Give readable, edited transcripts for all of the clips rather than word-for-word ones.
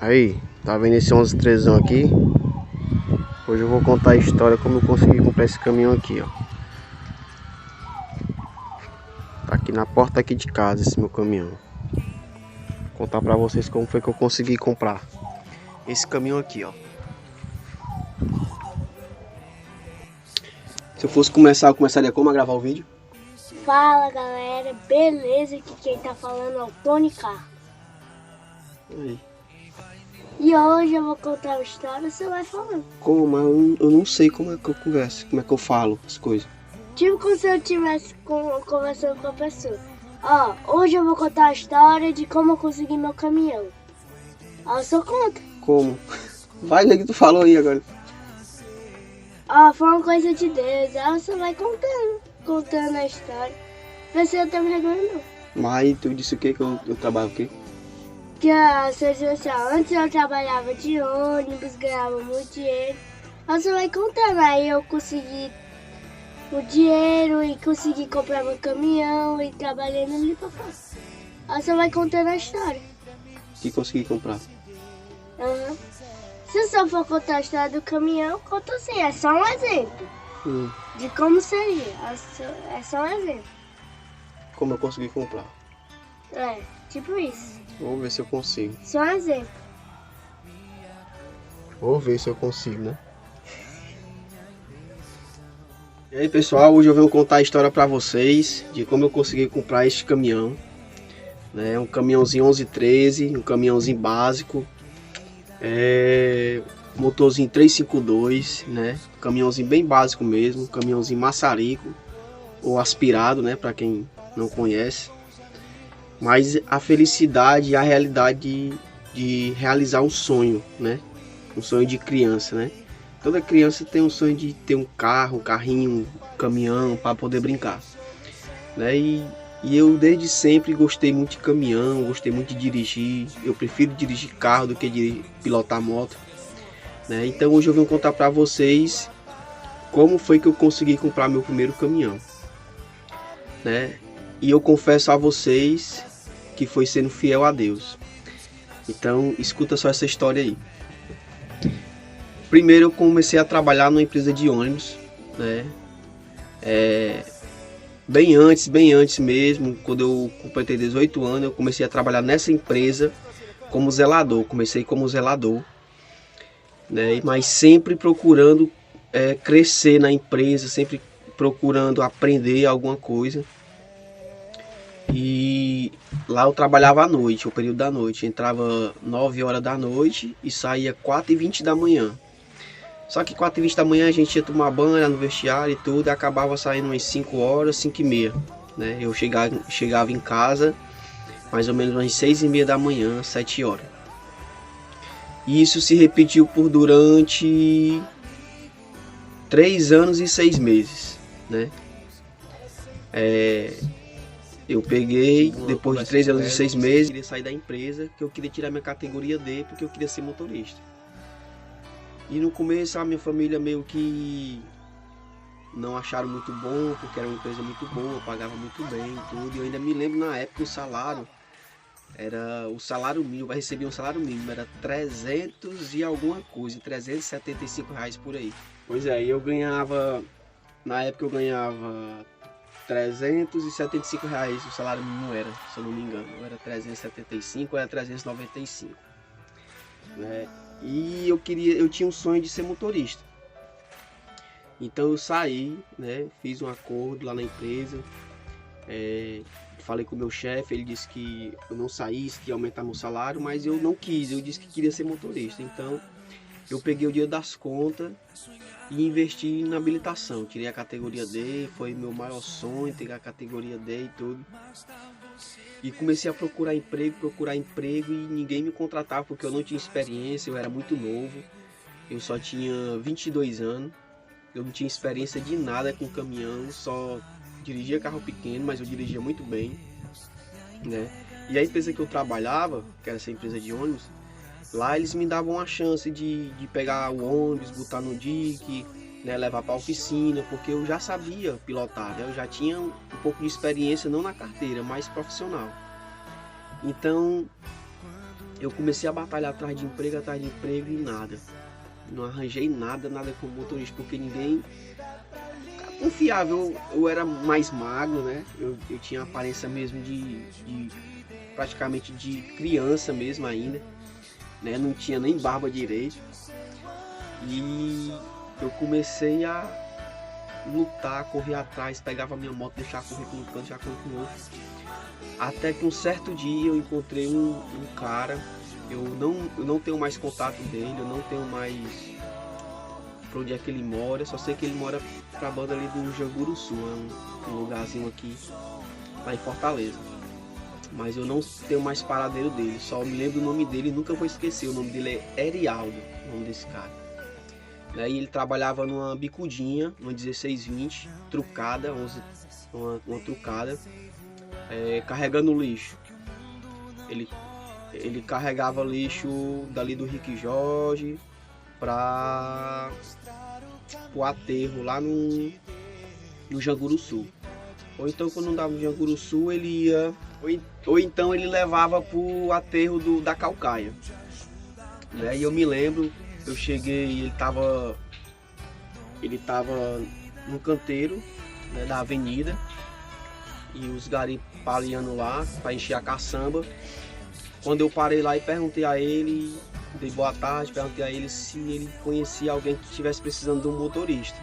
Aí, tá vendo esse 1113 aqui? Hoje eu vou contar a história como eu consegui comprar esse caminhão aqui, ó. Tá aqui na porta aqui de casa esse meu caminhão. Vou contar pra vocês como foi que eu consegui comprar esse caminhão aqui, ó. Se eu fosse começar, eu começaria como a gravar o vídeo? Fala galera, beleza? Aqui quem tá falando é o Tony Carlos. Aí. E hoje eu vou contar uma história, você vai falando. Como? Eu não sei como é que eu converso, como é que eu falo as coisas. Tipo como se eu estivesse conversando com a pessoa. Ó, hoje eu vou contar a história de como eu consegui meu caminhão. Ó, eu só conta. Como? Vai ler que tu falou aí agora. Ó, foi uma coisa de Deus. Aí você vai contando a história. Vê se eu tô me reclamando. Mas aí tu disse o quê? Que eu trabalho o quê? Que você disse assim, ó, antes eu trabalhava de ônibus, ganhava muito dinheiro. Aí você vai contando, aí eu consegui o dinheiro e consegui comprar meu caminhão e trabalhando ali pra fora. Aí você vai contando a história. Que consegui comprar. Uhum. Se eu só for contar a história do caminhão, conta assim, é só um exemplo de como seria. É só um exemplo. Como eu consegui comprar. É, tipo isso. Vamos ver se eu consigo. Só um exemplo. Vou ver se eu consigo, né? E aí pessoal, hoje eu venho contar a história pra vocês de como eu consegui comprar este caminhão, né? Um caminhãozinho 1113, um caminhãozinho básico, motorzinho 352, né? Caminhãozinho bem básico mesmo, um caminhãozinho maçarico ou aspirado, né? Pra quem não conhece. Mas a felicidade e a realidade de realizar um sonho, né? Um sonho de criança, né? Toda criança tem um sonho de ter um carro, um carrinho, um caminhão para poder brincar, né? E eu desde sempre gostei muito de caminhão, gostei muito de dirigir. Eu prefiro dirigir carro do que pilotar moto, né? Então hoje eu vou contar para vocês como foi que eu consegui comprar meu primeiro caminhão, né? E eu confesso a vocês que foi sendo fiel a Deus. Então escuta só essa história aí. Primeiro eu comecei a trabalhar numa empresa de ônibus, né? Bem antes mesmo, quando eu completei 18 anos, eu comecei a trabalhar nessa empresa como zelador. Comecei como zelador, né? Mas sempre procurando crescer na empresa, sempre procurando aprender alguma coisa. E lá eu trabalhava à noite, o período da noite. Entrava 9 horas da noite e saía 4h20 da manhã. Só que 4h20 da manhã a gente ia tomar banho no vestiário e tudo, e acabava saindo umas 5 horas, 5h30, né? Eu chegava em casa mais ou menos umas 6h30 da manhã, 7 horas. E isso se repetiu por durante 3 anos e 6 meses, né? Eu peguei, depois de 3 anos e 6 meses, eu queria sair da empresa, que eu queria tirar minha categoria D, porque eu queria ser motorista. E no começo a minha família meio que não acharam muito bom, porque era uma empresa muito boa, pagava muito bem e tudo. E eu ainda me lembro na época o salário, era o salário mínimo, eu receber um salário mínimo, era 300 e alguma coisa, R$ 375 por aí. Pois é, eu ganhava, na época eu ganhava R$ 375, o salário mínimo era, se eu não me engano, era 375 ou era 395, né? E eu tinha um sonho de ser motorista. Então eu saí, né? Fiz um acordo lá na empresa. Falei com o meu chefe, ele disse que eu não saísse, que ia aumentar meu salário, mas eu não quis, eu disse que queria ser motorista. Então eu peguei o dia das contas e investi na habilitação. Tirei a categoria D, foi meu maior sonho, ter a categoria D e tudo. E comecei a procurar emprego e ninguém me contratava porque eu não tinha experiência, eu era muito novo. Eu só tinha 22 anos, eu não tinha experiência de nada com caminhão, só dirigia carro pequeno, mas eu dirigia muito bem, né? E a empresa que eu trabalhava, que era essa empresa de ônibus, lá eles me davam a chance de pegar o ônibus, botar no dique, né, levar para a oficina, porque eu já sabia pilotar, né? Eu já tinha um pouco de experiência, não na carteira, mas profissional. Então eu comecei a batalhar atrás de emprego e nada. Não arranjei nada como motorista, porque ninguém confiava. Eu era mais magro, né? Eu tinha a aparência mesmo de praticamente de criança mesmo ainda, né? Não tinha nem barba direito. E eu comecei a lutar, correr atrás, pegava minha moto, deixava correr com um canto, deixava correr com o outro. Até que um certo dia eu encontrei um cara, eu não tenho mais contato dele, eu não tenho mais pra onde é que ele mora, só sei que ele mora pra banda ali do Janguruçu, é um lugarzinho aqui, lá em Fortaleza. Mas eu não tenho mais paradeiro dele, só me lembro o nome dele e nunca vou esquecer, o nome dele é Erialdo, o nome desse cara. E ele trabalhava numa bicudinha, uma 1620, trucada, uma trucada, carregando lixo. Ele carregava lixo dali do Rick Jorge para o aterro lá no Janguruçu. Ou então quando não dava no Janguruçu ele ia, ou então ele levava para o aterro da Calcaia. E eu me lembro, eu cheguei, ele tava no canteiro, né, da avenida, e os garis paliando lá para encher a caçamba. Quando eu parei lá e perguntei a ele, dei boa tarde, perguntei a ele se ele conhecia alguém que estivesse precisando de um motorista,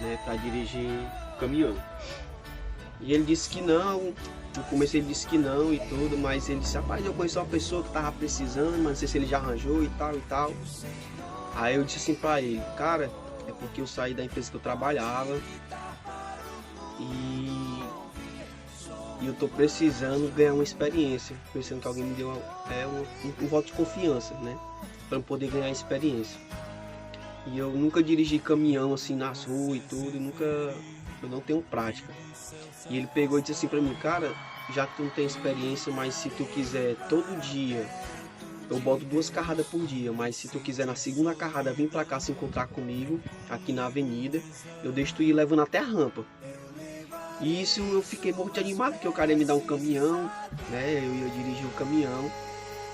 né, para dirigir o caminhão. E ele disse que não. No começo ele disse que não e tudo, mas ele disse, rapaz, eu conheço uma pessoa que tava precisando, mas não sei se ele já arranjou e tal e tal. Aí eu disse assim pra ele, cara, é porque eu saí da empresa que eu trabalhava e eu tô precisando ganhar uma experiência, pensando que alguém me deu um voto de confiança, né, para poder ganhar experiência. E eu nunca dirigi caminhão assim nas ruas e tudo, eu não tenho prática. E ele pegou e disse assim pra mim, cara, já que tu não tem experiência, mas se tu quiser todo dia, eu boto 2 carradas por dia, mas se tu quiser na segunda carrada vir pra cá se encontrar comigo, aqui na avenida, eu deixo tu ir levando até a rampa. E isso eu fiquei muito animado, porque o cara ia me dar um caminhão, né, eu ia dirigir o caminhão.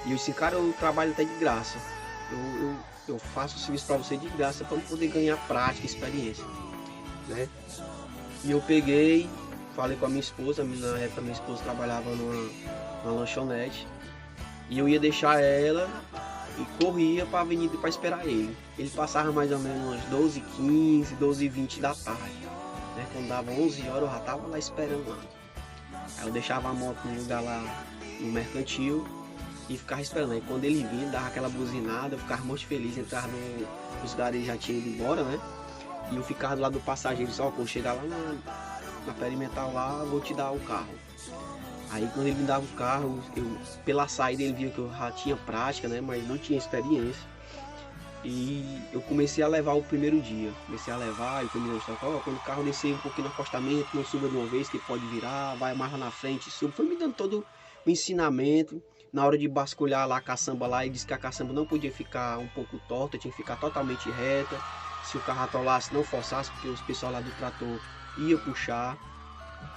E eu disse, cara, eu trabalho até de graça, eu faço o serviço pra você de graça, pra poder ganhar prática, experiência, né. E eu peguei, falei com a minha esposa, na época minha esposa trabalhava numa lanchonete, e eu ia deixar ela e corria para a avenida para esperar ele. Ele passava mais ou menos umas 12h15, 12h20 da tarde, né? Quando dava 11 horas eu já estava lá esperando lá. Aí eu deixava a moto no lugar lá no mercantil e ficava esperando. Aí quando ele vinha, dava aquela buzinada, eu ficava muito feliz, entrava os garis já tinham ido embora, né? E eu ficava do lado do passageiro, só quando chegar lá na perimetral lá, vou te dar o carro. Aí quando ele me dava o carro, pela saída ele via que eu já tinha prática, né, mas não tinha experiência. E eu comecei a levar o primeiro dia. Comecei a levar, e foi me dando, quando o carro descer um pouquinho no acostamento, não suba de uma vez, que pode virar, vai mais lá na frente, suba. Foi me dando todo o ensinamento. Na hora de basculhar lá a caçamba lá, ele disse que a caçamba não podia ficar um pouco torta, tinha que ficar totalmente reta. Se o carro atolasse, não forçasse, porque os pessoal lá do trator ia puxar,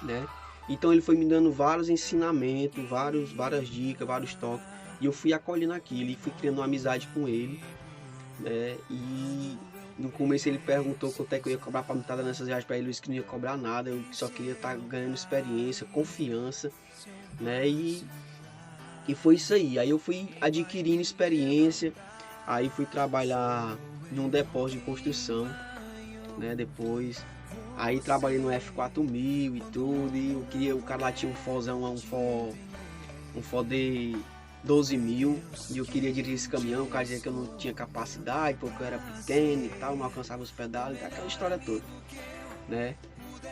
né? Então ele foi me dando vários ensinamentos, várias dicas, vários toques. E eu fui acolhendo aquilo e fui criando uma amizade com ele, né? E no começo ele perguntou quanto é que eu ia cobrar para me estar dando essas viagens para ele. Eu disse que não ia cobrar nada, eu só queria estar ganhando experiência, confiança, né? E foi isso aí. Aí eu fui adquirindo experiência, aí fui trabalhar num depósito de construção, né? Depois, aí trabalhei no F4000 e tudo, e o cara lá tinha um Fozão, um Ford de 12.000, e eu queria dirigir esse caminhão. O cara dizia que eu não tinha capacidade, porque eu era pequeno e tal, não alcançava os pedais, aquela história toda, né?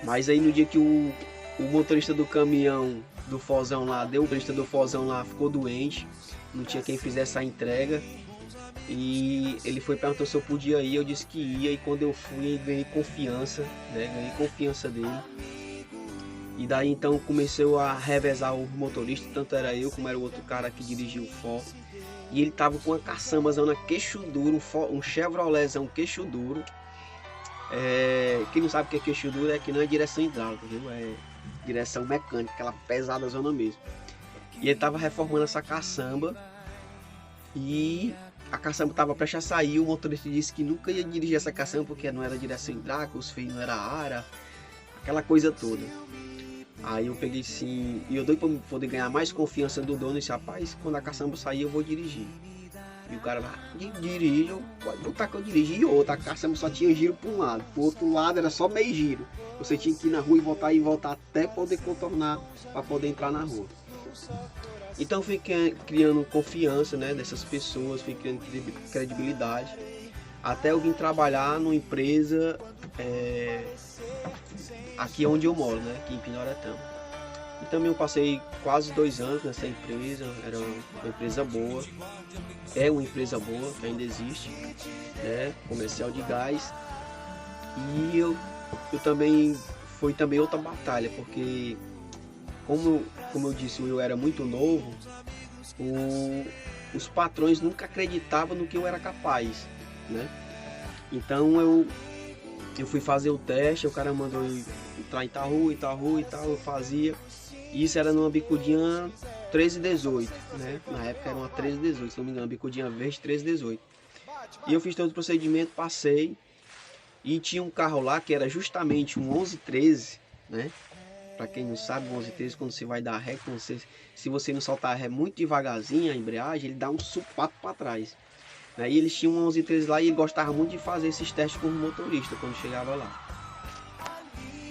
Mas aí no dia que o motorista do caminhão do Fozão lá, o motorista do Fozão lá ficou doente, não tinha quem fizesse a entrega, e ele foi perguntou se eu podia ir, eu disse que ia, e quando eu fui, ganhei confiança, né? Ganhei confiança dele. E daí então comecei a revezar o motorista, tanto era eu como era o outro cara que dirigia o Ford. E ele tava com uma caçambazão queixo duro, um Chevroletzão queixo duro. Quem não sabe o que é queixo duro é que não é direção hidráulica, viu? É direção mecânica, aquela pesada zona mesmo. E ele tava reformando essa caçamba. E a caçamba estava prestes a sair, o motorista disse que nunca ia dirigir essa caçamba porque não era direção hidráulica, os freios não era ara, aquela coisa toda. Aí eu peguei sim, e eu dei para poder ganhar mais confiança do dono, esse rapaz, quando a caçamba sair eu vou dirigir. E o cara lá, dirige, pode botar que eu dirigi. E outra, a caçamba só tinha giro para um lado, pro outro lado era só meio giro. Você tinha que ir na rua e voltar até poder contornar, para poder entrar na rua. Então eu fui criando confiança, né, dessas pessoas, fui criando credibilidade, até eu vim trabalhar numa empresa aqui onde eu moro, né, aqui em Pinoretama. E também eu passei quase 2 anos nessa empresa, era uma empresa boa, é uma empresa boa, que ainda existe, né, comercial de gás. E eu também, foi também outra batalha, porque como eu disse, eu era muito novo, os patrões nunca acreditavam no que eu era capaz, né? Então eu fui fazer o teste, o cara mandou entrar em tal rua e tal, eu fazia. E isso era numa bicudinha 1318, né? Na época era uma 1318, se não me engano, bicudinha verde 1318. E eu fiz todo o procedimento, passei. E tinha um carro lá que era justamente um 1113, né? Para quem não sabe, o 1113, quando você vai dar ré, se você não soltar a ré muito devagarzinho, a embreagem, ele dá um supapo para trás. E eles tinham um 1113 lá e ele gostava muito de fazer esses testes com o motorista quando chegava lá.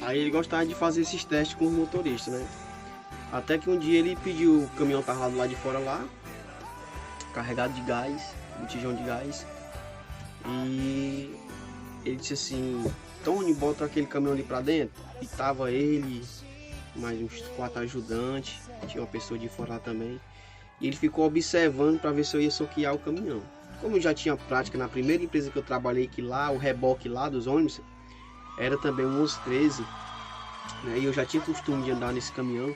Aí ele gostava de fazer esses testes com o motorista, né? Até que um dia ele pediu, o caminhão tava do lado de fora lá, carregado de gás, botijão de gás. E ele disse assim: Tony, bota aquele caminhão ali pra dentro. E tava ele, mais uns 4 ajudantes, tinha uma pessoa de fora lá também. E ele ficou observando para ver se eu ia soquear o caminhão. Como eu já tinha prática na primeira empresa que eu trabalhei, que lá, o reboque lá dos ônibus, era também um 1113, né? E eu já tinha costume de andar nesse caminhão.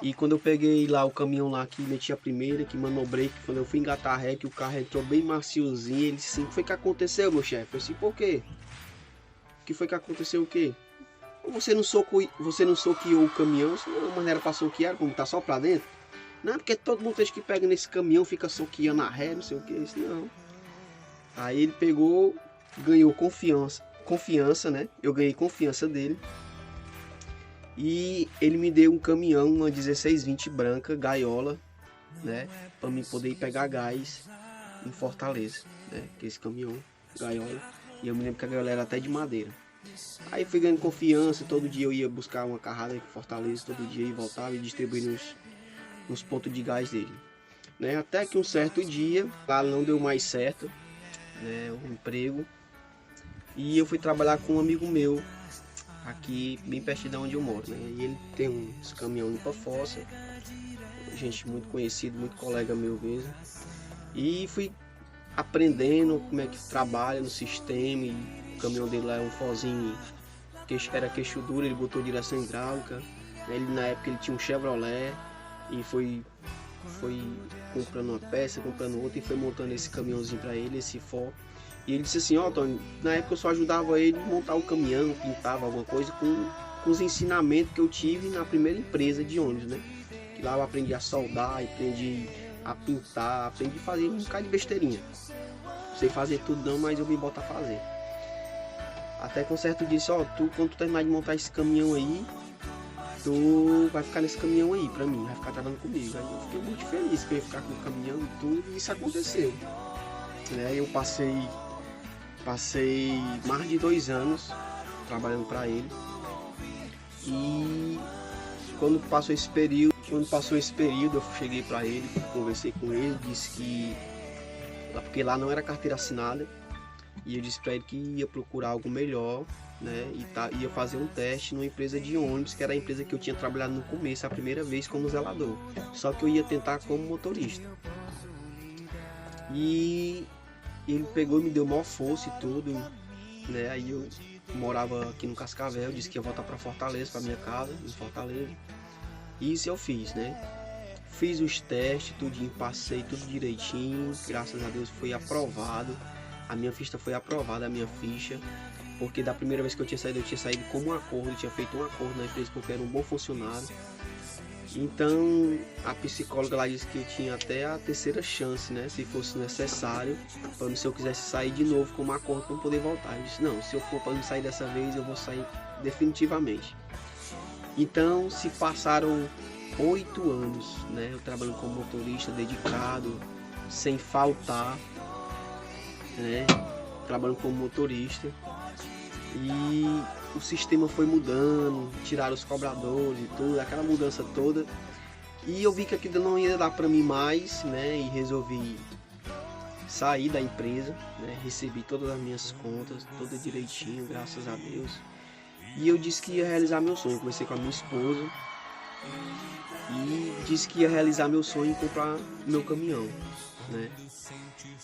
E quando eu peguei lá o caminhão lá, que meti a primeira, que manobrei, que quando eu fui engatar a ré, que o carro entrou bem maciozinho, ele disse assim: o que foi que aconteceu, meu chefe? Eu disse: por quê? O que foi que aconteceu o quê? Você não soqueou o caminhão? Não, mas não era pra soquear, como tá só pra dentro? Não, porque todo mundo que pega nesse caminhão fica soqueando a ré, não sei o que. Disse: não. Aí ele pegou, ganhou confiança, né? Eu ganhei confiança dele. E ele me deu um caminhão, uma 1620 branca, gaiola, né? Para mim poder ir pegar gás em Fortaleza, né? Que esse caminhão, gaiola. E eu me lembro que a gaiola era até de madeira. Aí fui ganhando confiança, todo dia eu ia buscar uma carrada em Fortaleza, todo dia e voltava e distribuindo nos pontos de gás dele, né? Até que um certo dia, lá não deu mais certo, né? O emprego. E eu fui trabalhar com um amigo meu, aqui bem perto de onde eu moro, né? E ele tem uns caminhões limpa fossa, gente muito conhecido, muito colega meu mesmo. E fui aprendendo como é que trabalha no sistema. E o caminhão dele lá é um Fozinho, era queixo duro, ele botou direção hidráulica. Ele, na época ele tinha um Chevrolet e foi comprando uma peça, comprando outra e foi montando esse caminhãozinho para ele, esse Ford. E ele disse assim: ó, Tony, na época eu só ajudava ele a montar o caminhão, pintava alguma coisa com os ensinamentos que eu tive na primeira empresa de ônibus, né? Que lá eu aprendi a soldar, aprendi a pintar, aprendi a fazer um bocado de besteirinha. Não sei fazer tudo não, mas eu me boto a fazer. Até que um certo disse: ó, quando tu terminar de montar esse caminhão aí, tu vai ficar nesse caminhão aí pra mim, vai ficar trabalhando comigo. Aí eu fiquei muito feliz que eu ia ficar com o caminhão e tudo, e isso aconteceu. Eu passei mais de 2 anos trabalhando para ele. E quando passou esse período, eu cheguei para ele, conversei com ele, disse que porque lá não era carteira assinada, e eu disse para ele que ia procurar algo melhor, né? E ia fazer um teste numa empresa de ônibus, que era a empresa que eu tinha trabalhado no começo, a primeira vez como zelador. Só que eu ia tentar como motorista. E ele pegou e me deu maior força e tudo, né? Aí eu morava aqui no Cascavel, disse que ia voltar para Fortaleza, para minha casa, em Fortaleza. E isso eu fiz, né? Fiz os testes, tudinho, passei tudo direitinho, graças a Deus foi aprovado. A minha ficha foi aprovada, a minha ficha, porque da primeira vez que eu tinha saído com um acordo, eu tinha feito um acordo na empresa porque eu era um bom funcionário. Então a psicóloga lá disse que eu tinha até a terceira chance, né, se fosse necessário, para se eu quisesse sair de novo com uma acordo para poder voltar. Eu disse, não, se eu for para não sair dessa vez, eu vou sair definitivamente. Então se passaram 8 anos, né, eu trabalhando como motorista dedicado, sem faltar, né, trabalhando como motorista, e o sistema foi mudando, tiraram os cobradores e tudo, aquela mudança toda, e eu vi que aquilo não ia dar para mim mais, né, e resolvi sair da empresa, né, recebi todas as minhas contas, tudo direitinho, graças a Deus, e eu disse que ia realizar meu sonho. Comecei com a minha esposa e disse que ia realizar meu sonho em comprar meu caminhão, né,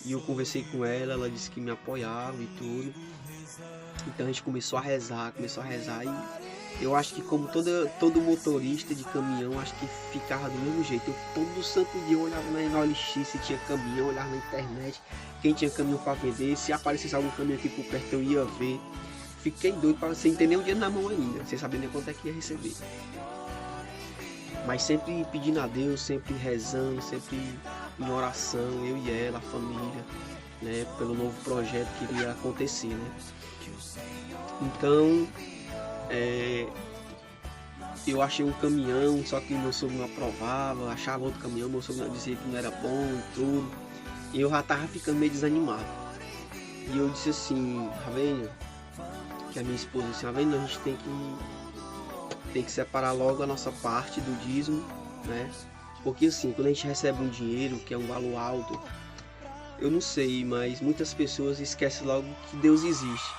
e eu conversei com ela disse que me apoiava e tudo. Então a gente começou a rezar e eu acho que como todo motorista de caminhão, acho que ficava do mesmo jeito. Eu todo santo dia eu olhava na OLX se tinha caminhão, eu olhava na internet, quem tinha caminhão para vender, se aparecesse algum caminhão aqui por perto eu ia ver. Fiquei doido para sem ter nem o dinheiro na mão ainda, sem saber nem quanto é que ia receber. Mas sempre pedindo a Deus, sempre rezando, sempre em oração, eu e ela, a família, né, pelo novo projeto que iria acontecer, né. Então, eu achei um caminhão, só que meu sogro não aprovava, achava outro caminhão, meu sogro dizia que não era bom e tudo, e eu já tava ficando meio desanimado. E eu disse assim, Ravênio, que a minha esposa disse, Ravênio, a gente tem que separar logo a nossa parte do dízimo, né? Porque assim, quando a gente recebe um dinheiro, que é um valor alto, eu não sei, mas muitas pessoas esquecem logo que Deus existe,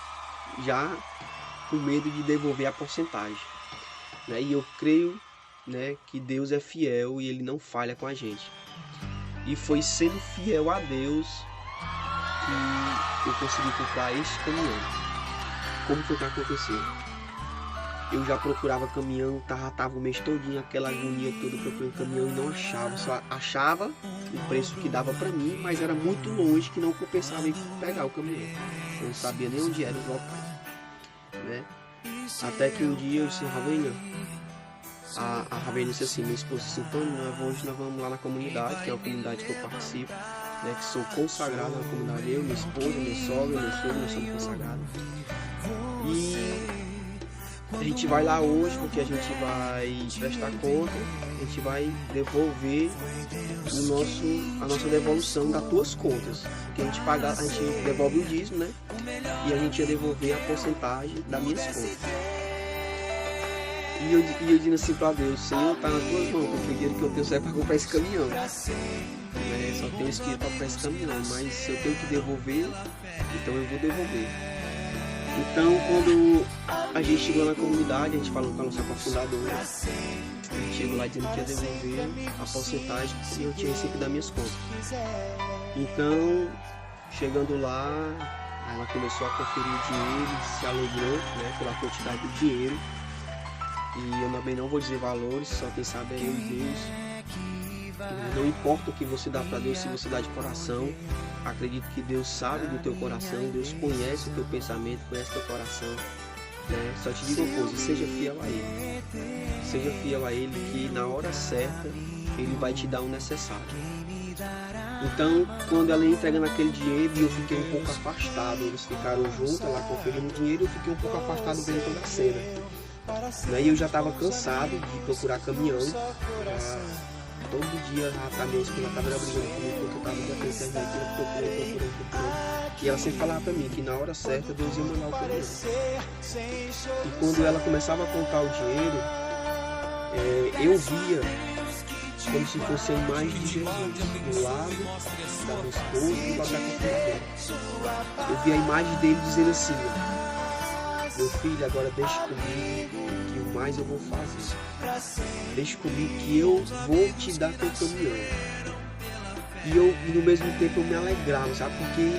já com medo de devolver a porcentagem, né? E eu creio, né, que Deus é fiel e Ele não falha com a gente. E foi sendo fiel a Deus que eu consegui comprar este caminhão. Como foi que aconteceu? Eu já procurava caminhão, tava o mês todinho, aquela agonia toda, procurando caminhão e não achava. Só achava o preço que dava para mim, mas era muito longe, que não compensava em pegar o caminhão. Eu não sabia nem onde era os locais, né? Até que um dia eu disse, Ravênia, a Ravênia disse assim, minha esposa disse, Antônio, hoje nós vamos lá na comunidade, que é a comunidade que eu participo, né, que sou consagrado na comunidade, eu, minha esposa, minha sogra, meu sogro, nós somos consagrados. E a gente vai lá hoje porque a gente vai prestar conta, a gente vai devolver a nossa devolução das tuas contas. Porque a gente devolve o dízimo, né? E a gente ia devolver a porcentagem das minhas contas. E eu disse assim para Deus, Senhor, tá nas tuas mãos, porque o dinheiro que eu tenho só é para comprar esse caminhão. Só tenho esse dinheiro para comprar esse caminhão, mas se eu tenho que devolver, então eu vou devolver. Então, quando a gente chegou na comunidade, a gente falou com a nossa cofundadora, a gente chegou lá dizendo que ia devolver a porcentagem que eu tinha recebido das minhas contas. Então, chegando lá, ela começou a conferir o dinheiro, se alegrou, né, pela quantidade do dinheiro. E eu também não vou dizer valores, só quem sabe é eu e Deus. Não importa o que você dá para Deus, se você dá de coração, acredito que Deus sabe do teu coração, Deus conhece o teu pensamento, conhece o teu coração, né? Só te digo uma coisa, seja fiel a Ele, que na hora certa Ele vai te dar o necessário. Então, quando ela ia entregando aquele dinheiro, eu fiquei um pouco afastado, eles ficaram juntos, ela conferindo o dinheiro, eu fiquei um pouco afastado vendo toda a cena. E eu já estava cansado de procurar caminhão, todo dia a minha esposa estava brigando comigo porque eu estava na internet, procurando. E ela sempre falava para mim que na hora certa Deus ia mandar o caminhão. E quando ela começava a contar o dinheiro, eu via como se fosse a imagem de Jesus do lado da minha esposa e do lado da cofundadora. Eu via a imagem dele dizendo assim, meu filho, agora deixe comigo que o mais eu vou fazer. Deixe comigo que eu vou te dar teu caminhão. E no mesmo tempo eu me alegrava, sabe? Porque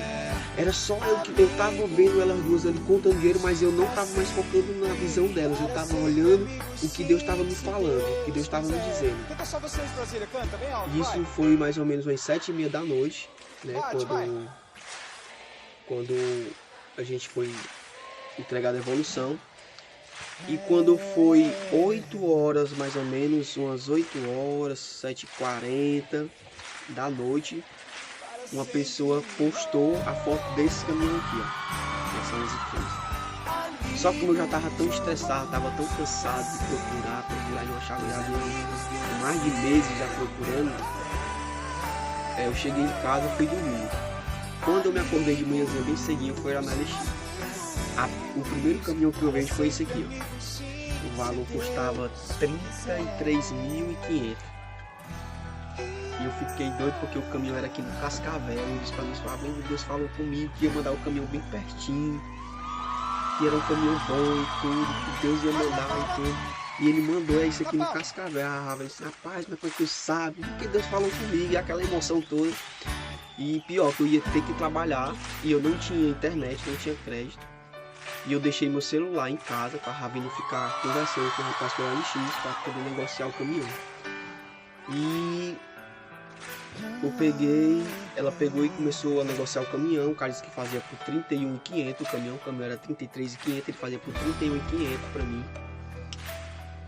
era só eu que eu tava vendo elas duas ali contando dinheiro, mas eu não tava mais focando na visão delas. Eu tava olhando o que Deus estava me falando, o que Deus estava me dizendo. Isso foi mais ou menos umas 7h30 da noite, né? Quando a gente foi entregar a devolução. E quando foi 8 horas, mais ou menos, umas 8 horas, 7h40 da noite, uma pessoa postou a foto desse caminhão aqui, ó, essa 1113. Só que como eu já estava tão estressado, estava tão cansado de procurar e não achava nada, mais de meses já procurando, eu cheguei em casa e fui dormir. Quando eu me acordei de manhãzinha bem cedinho, foi lá na LX. O primeiro caminhão que eu vejo foi esse aqui, ó. O valor custava 33.500. E eu fiquei doido porque o caminhão era aqui no Cascavel. Eu disse pra Deus falou comigo que ia mandar o caminhão bem pertinho, que era um caminhão bom e tudo, que Deus ia mandar e tudo. E ele mandou isso aqui no Cascavel. Eu disse, rapaz, mas foi que tu sabe? Porque Deus falou comigo, e aquela emoção toda. E pior, que eu ia ter que trabalhar e eu não tinha internet, não tinha crédito. E eu deixei meu celular em casa para vindo ficar conversando com o rapaz pela LX para poder negociar o caminhão. E ela pegou e começou a negociar o caminhão. O cara disse que fazia por 31.500 o caminhão era 33.500, ele fazia por 31.500 para mim.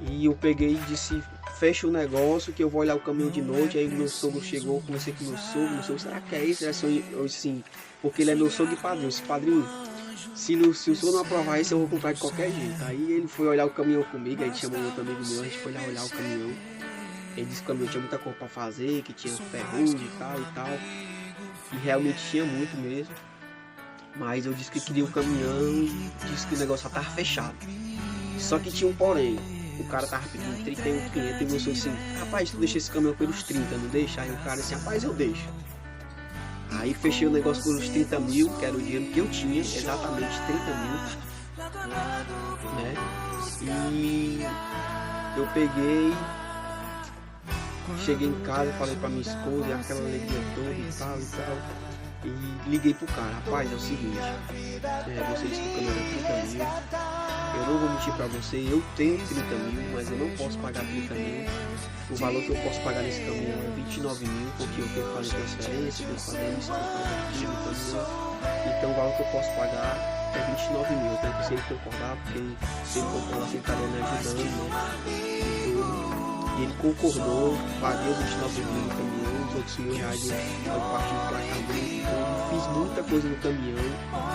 E eu peguei e disse, fecha o negócio que eu vou olhar o caminhão de noite. Aí meu sogro chegou, comecei com meu sogro, será que é isso? Eu sim, porque ele é meu sogro e padrinho. Esse padrinho, se o senhor não aprovar isso, eu vou comprar de qualquer jeito. Aí ele foi olhar o caminhão comigo, a gente chamou outro amigo meu, a gente foi lá olhar o caminhão. Ele disse que o caminhão tinha muita coisa para fazer, que tinha ferrugem e tal. E realmente tinha muito mesmo. Mas eu disse que queria o caminhão e disse que o negócio já estava fechado. Só que tinha um porém. O cara tava pedindo 31.500 e meu sogro assim, rapaz, tu deixa esse caminhão pelos 30, não deixa? Aí o cara assim, rapaz, eu deixo. Aí fechei o negócio pelos 30 mil, que era o dinheiro que eu tinha, exatamente 30 mil. Né? E eu peguei, cheguei em casa, falei pra minha esposa, e aquela alegria toda e tal. E liguei pro cara, rapaz, é o seguinte, você disse que o caminhão era 30 mil. Eu não vou mentir pra você, eu tenho 30 mil, mas eu não posso pagar 30 mil. O valor que eu posso pagar nesse caminhão é 29 mil, porque eu tenho que fazer transferência, tenho que fazer isso, tenho que fazer aquilo, então o valor que eu posso pagar é 29 mil. Eu tenho que se ele concordar, porque se ele concordar, ele estaria me ajudando, né? E ele concordou, paguei os 29 mil no caminhão, os outros R$1.000 eu parti do placamento. Então, fiz muita coisa no caminhão,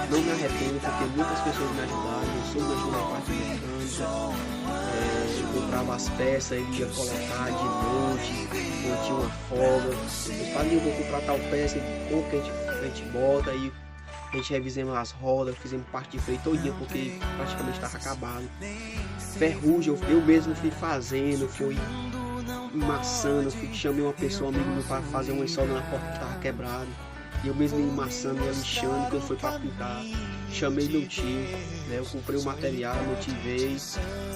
não me arrependo porque muitas pessoas me ajudaram. Eu sou me ajudar a parte mecânica, eu comprava as peças, ele ia colocar de noite, quando tinha uma folga. Eu falei, eu vou comprar tal peça, ele compra, a gente bota, aí a gente revisamos as rodas, fizemos parte de freio todinha porque praticamente estava acabado. Ferrugem, eu mesmo fui fazendo, fui emassando, chamei uma pessoa, amigo meu, para fazer uma solda na porta que estava quebrada. E eu mesmo emassando, ia lixando, quando foi para pintar. Chamei meu tio, né? Eu comprei o material, motivei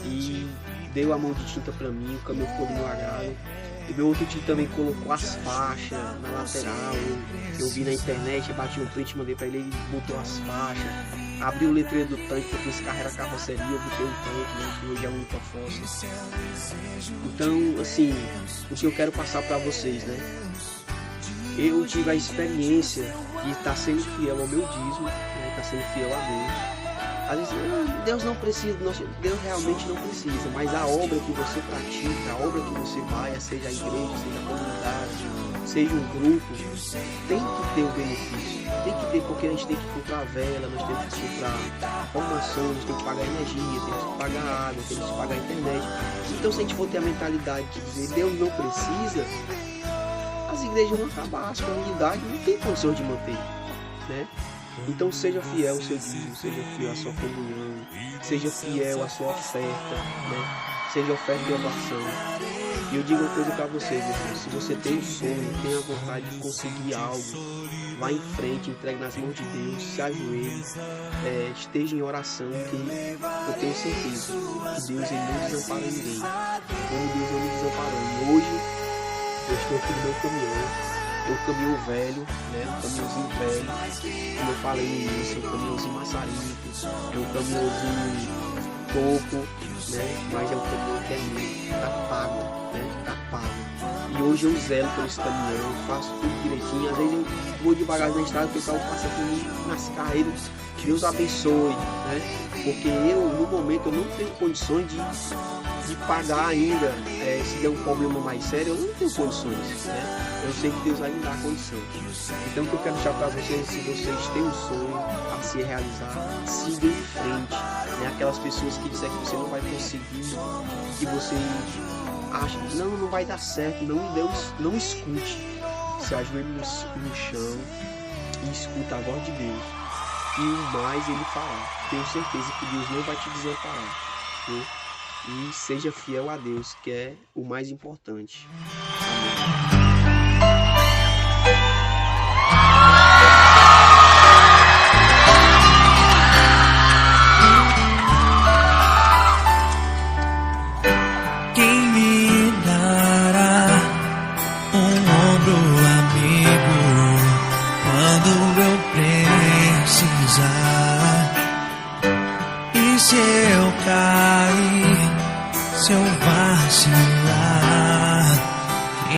e deu a mão de tinta para mim, o caminhão ficou do meu agrado. E meu outro tio também colocou as faixas na lateral, eu vi na internet, bati um print, mandei para ele botou as faixas, abri o letreiro do tanque, porque esse carro era carroceria, eu botei um tanque, né, que hoje é um Ultraforce. Então, assim, o que eu quero passar para vocês, né? Eu tive a experiência de estar sendo fiel ao meu dízimo, né, estar sendo fiel a Deus. Às vezes, Deus não precisa, Deus realmente não precisa, mas a obra que você pratica, a obra que você vai, seja a igreja, seja a comunidade, seja um grupo, tem que ter o benefício, tem que ter, porque a gente tem que comprar vela, nós temos que comprar formações, nós temos que pagar energia, temos que pagar água, temos que pagar internet. Então, se a gente for ter a mentalidade de dizer Deus não precisa, as igrejas vão acabar, as comunidades não tem condição de manter, né? Então seja fiel ao seu dízimo, seja fiel à sua comunhão, seja fiel à sua oferta, né? Seja oferta de oração. E eu digo uma coisa para vocês, irmãos, se você tem um sonho, tem a vontade de conseguir algo, vá em frente, entregue nas mãos de Deus, se ajoelhe, esteja em oração, que eu tenho certeza que Deus não desampara ninguém, como Deus não me desamparou. E hoje eu estou aqui no meu caminhão. É um caminhão velho, né? Um caminhãozinho velho, como eu falei no início, é um caminhãozinho maçarico, é um caminhãozinho topo, né? Mas é um caminhão que é meu, tá pago, né? Tá pago. E hoje eu zelo por esse caminhão, faço tudo direitinho. Às vezes eu vou devagar na estrada, o pessoal passa por mim nas carreiras. Deus abençoe, né? Porque eu, no momento, eu não tenho condições de pagar ainda. Se der um problema mais sério, eu não tenho condições, né? Eu sei que Deus vai me dar condição. Então o que eu quero deixar para vocês, se vocês têm um sonho a se realizar, siga em frente, né? Aquelas pessoas que dizem que você não vai conseguir, que você acha que não vai dar certo, não escute. Se ajoelhe no chão e escuta a voz de Deus. E o mais ele fará. Tenho certeza que Deus não vai te desamparar, né? E seja fiel a Deus, que é o mais importante. Quem me dará um ombro